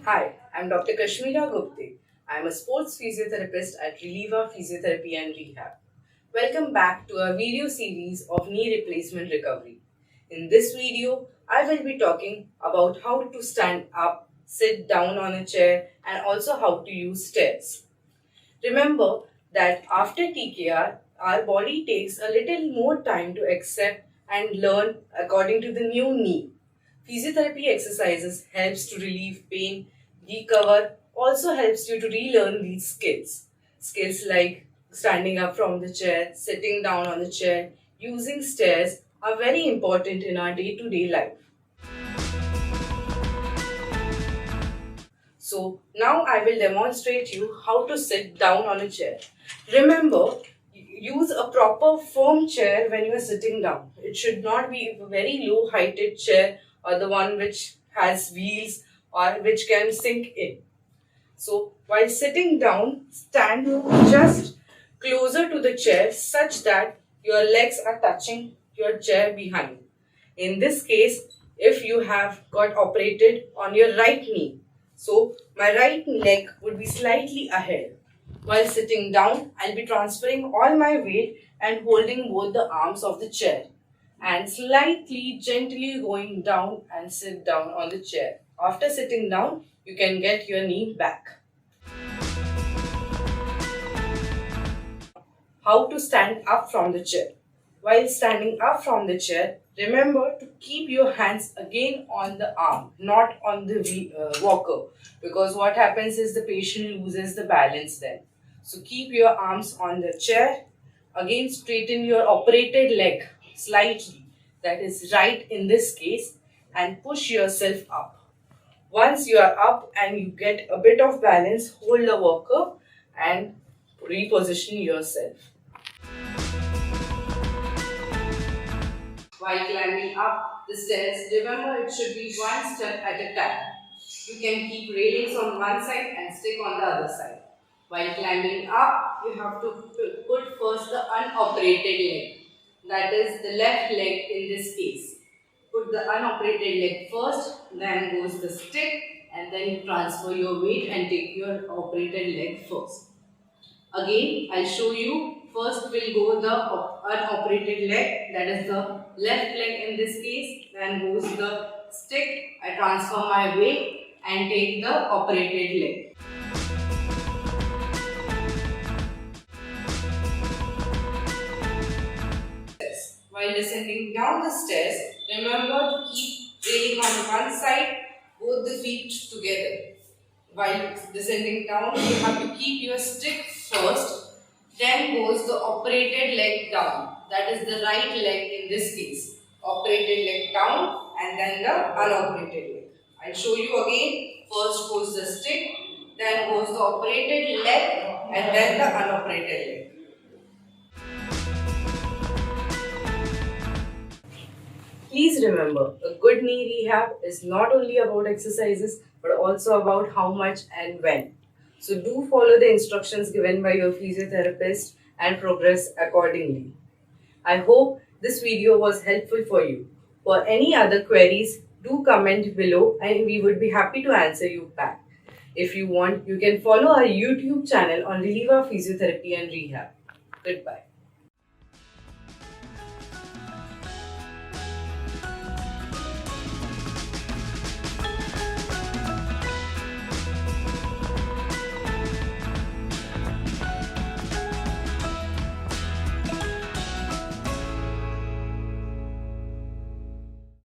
Hi, I'm Dr. Kashmira Gupte. I'm a sports physiotherapist at ReLiva Physiotherapy and Rehab. Welcome back to our video series of knee replacement recovery. In this video, I will be talking about how to stand up, sit down on a chair, and also how to use stairs. Remember that after TKR, our body takes a little more time to accept and learn according to the new knee. Physiotherapy exercises helps to relieve pain, recover, also helps you to relearn these skills. Skills like standing up from the chair, sitting down on the chair, using stairs are very important in our day-to-day life. So now I will demonstrate you how to sit down on a chair. Remember, use a proper firm chair when you are sitting down. It should not be a very low heighted chair or the one which has wheels or which can sink in. So while sitting down, stand just closer to the chair such that your legs are touching your chair behind. In this case, if you have got operated on your right knee, so my right leg would be slightly ahead. While sitting down, I'll be transferring all my weight and holding both the arms of the chair and slightly gently going down and sit down on the chair. After sitting down, you can get your knee back. How to stand up from the chair. While standing up from the chair, remember to keep your hands again on the arm, not on the walker, because what happens is the patient loses the balance then. So keep your arms on the chair. Again, straighten your operated leg slightly, that is right in this case, and push yourself up. Once you are up and you get a bit of balance, hold the walker and reposition yourself. While climbing up the stairs, remember it should be one step at a time. You can keep railings on one side and stick on the other side. While climbing up, you have to put first the unoperated leg. That is the left leg in this case. Put the unoperated leg first, then goes the stick, and then you transfer your weight and take your operated leg first. Again, I'll show you. First will go the unoperated leg, that is the left leg in this case. Then goes the stick. I transfer my weight and take the operated leg. While descending down the stairs, remember to keep railing on one side, both the feet together. While descending down, you have to keep your stick first, then goes the operated leg down. That is the right leg in this case. Operated leg down and then the unoperated leg. I'll show you again. First goes the stick, then goes the operated leg and then the unoperated leg. Please remember, a good knee rehab is not only about exercises but also about how much and when. So do follow the instructions given by your physiotherapist and progress accordingly. I hope this video was helpful for you. For any other queries, do comment below and we would be happy to answer you back. If you want, you can follow our YouTube channel on ReLiva Physiotherapy and Rehab. Goodbye.